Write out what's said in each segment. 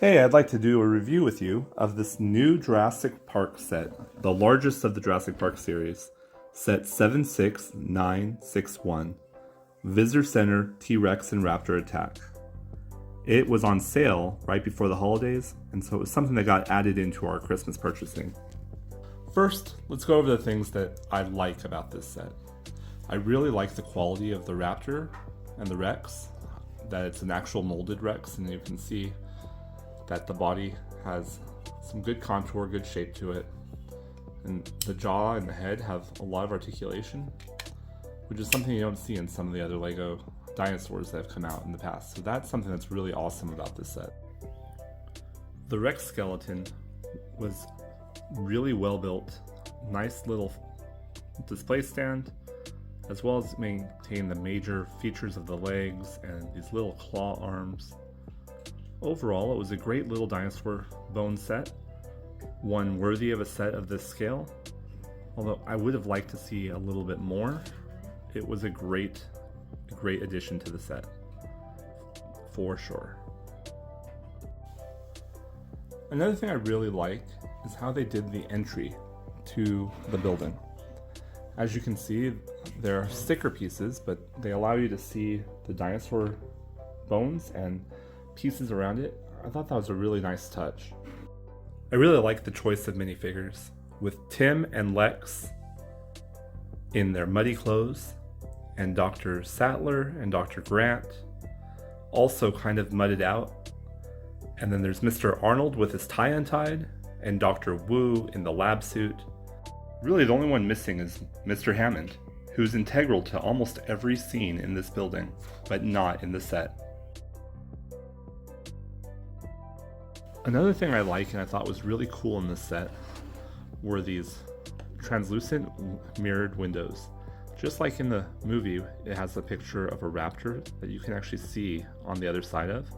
Hey, I'd like to do a review with you of this new Jurassic Park set, the largest of the Jurassic Park series, set 76961, Visitor Center T-Rex and Raptor Attack. It was on sale right before the holidays, and so it was something that got added into our Christmas purchasing. First, let's go over the things that I like about this set. I really like the quality of the Raptor and the Rex, that it's an actual molded Rex, and you can see that the body has some good contour, good shape to it, and the jaw and the head have a lot of articulation, which is something you don't see in some of the other Lego dinosaurs that have come out in the past. So that's something that's really awesome about this set. The Rex skeleton was really well built, nice little display stand, as well as maintain the major features of the legs and these little claw arms. Overall, it was a great little dinosaur bone set, one worthy of a set of this scale, although I would have liked to see a little bit more. It was a great addition to the set, for sure. Another thing I really like is how they did the entry to the building. As you can see, there are sticker pieces, but they allow you to see the dinosaur bones and pieces around it. I thought that was a really nice touch. I really like the choice of minifigures, with Tim and Lex in their muddy clothes, and Dr. Sattler and Dr. Grant also kind of mudded out. And then there's Mr. Arnold with his tie untied, and Dr. Wu in the lab suit. Really, the only one missing is Mr. Hammond, who's integral to almost every scene in this building, but not in the set. Another thing I like and I thought was really cool in this set were these translucent mirrored windows. Just like in the movie, it has a picture of a raptor that you can actually see on the other side of.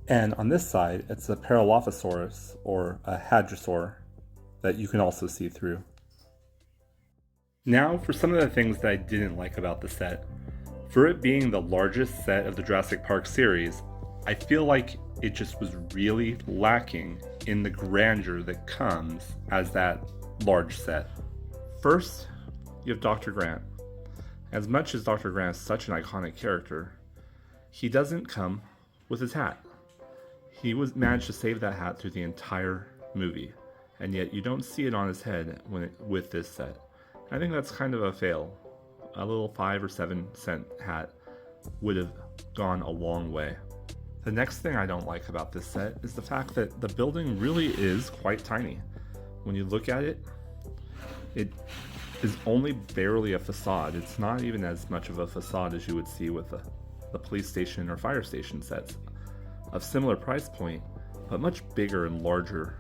And on this side, it's a Paralophosaurus or a Hadrosaur that you can also see through. Now for some of the things that I didn't like about the set. For it being the largest set of the Jurassic Park series, I feel like it just was really lacking in the grandeur that comes as that large set. First, you have Dr. Grant. As much as Dr. Grant is such an iconic character, he doesn't come with his hat. He managed to save that hat through the entire movie, and yet you don't see it on his head with this set. I think that's kind of a fail. A little 5 or 7 cent hat would have gone a long way. The next thing I don't like about this set is the fact that the building really is quite tiny. When you look at it, it is only barely a facade. It's not even as much of a facade as you would see with the police station or fire station sets of similar price point, but much bigger and larger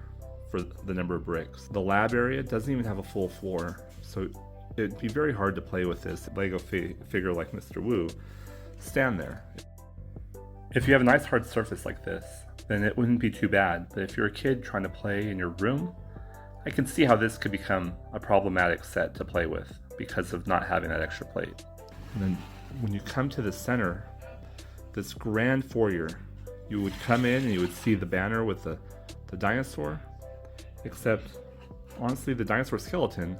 for the number of bricks. The lab area doesn't even have a full floor, so it'd be very hard to play with this Lego figure like Mr. Wu stand there. If you have a nice hard surface like this, then it wouldn't be too bad, but if you're a kid trying to play in your room, I can see how this could become a problematic set to play with because of not having that extra plate. And then when you come to the center, this grand foyer, you would come in and you would see the banner with the dinosaur, except honestly the dinosaur skeleton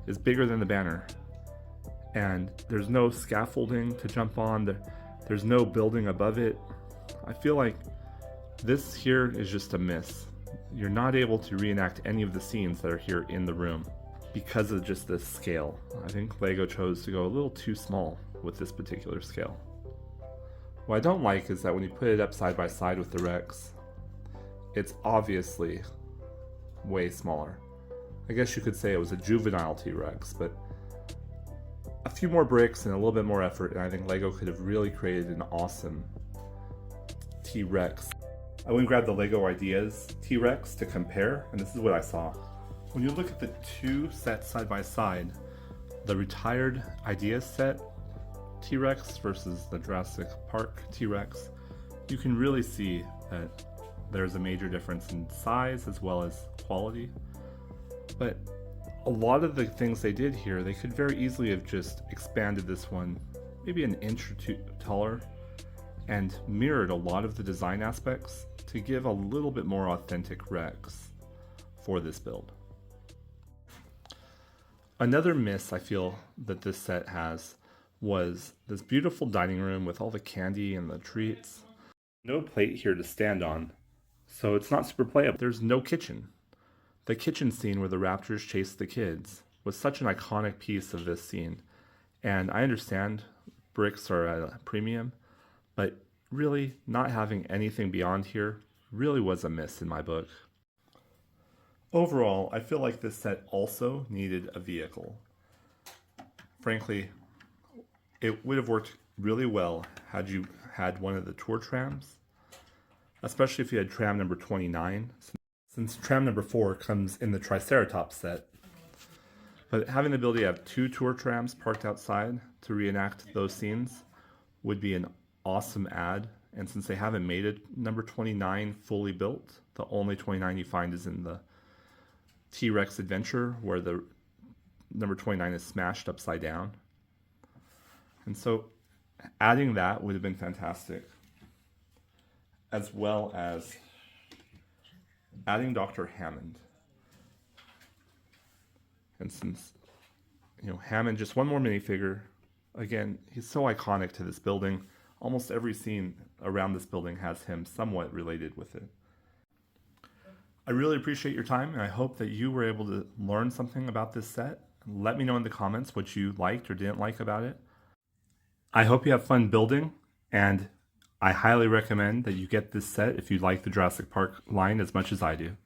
is bigger than the banner, and there's no scaffolding to jump on. There's no building above it. I feel like this here is just a miss. You're not able to reenact any of the scenes that are here in the room because of just this scale. I think Lego chose to go a little too small with this particular scale. What I don't like is that when you put it up side by side with the Rex, it's obviously way smaller. I guess you could say it was a juvenile T-Rex, but a few more bricks and a little bit more effort, and I think Lego could have really created an awesome T-Rex. I went and grabbed the Lego Ideas T-Rex to compare, and this is what I saw. When you look at the two sets side by side, the retired Ideas set T-Rex versus the Jurassic Park T-Rex, you can really see that there's a major difference in size as well as quality. But a lot of the things they did here, they could very easily have just expanded this one maybe an inch or two taller and mirrored a lot of the design aspects to give a little bit more authentic Rex for this build. Another miss I feel that this set has was this beautiful dining room with all the candy and the treats. No plate here to stand on, so it's not super playable. There's no kitchen. The kitchen scene where the raptors chase the kids was such an iconic piece of this scene, and I understand bricks are at a premium, but really not having anything beyond here really was a miss in my book. Overall, I feel like this set also needed a vehicle. Frankly, it would have worked really well had you had one of the tour trams, especially if you had tram number 29, since tram number 4 comes in the Triceratops set. But having the ability to have 2 tour trams parked outside to reenact those scenes would be an awesome add. And since they haven't made it number 29 fully built, the only 29 you find is in the T-Rex Adventure, where the number 29 is smashed upside down. And so adding that would have been fantastic, as well as adding Dr. Hammond. And since, Hammond, just one more minifigure, again, he's so iconic to this building. Almost every scene around this building has him somewhat related with it. I really appreciate your time, and I hope that you were able to learn something about this set. Let me know in the comments what you liked or didn't like about it. I hope you have fun building, and I highly recommend that you get this set if you like the Jurassic Park line as much as I do.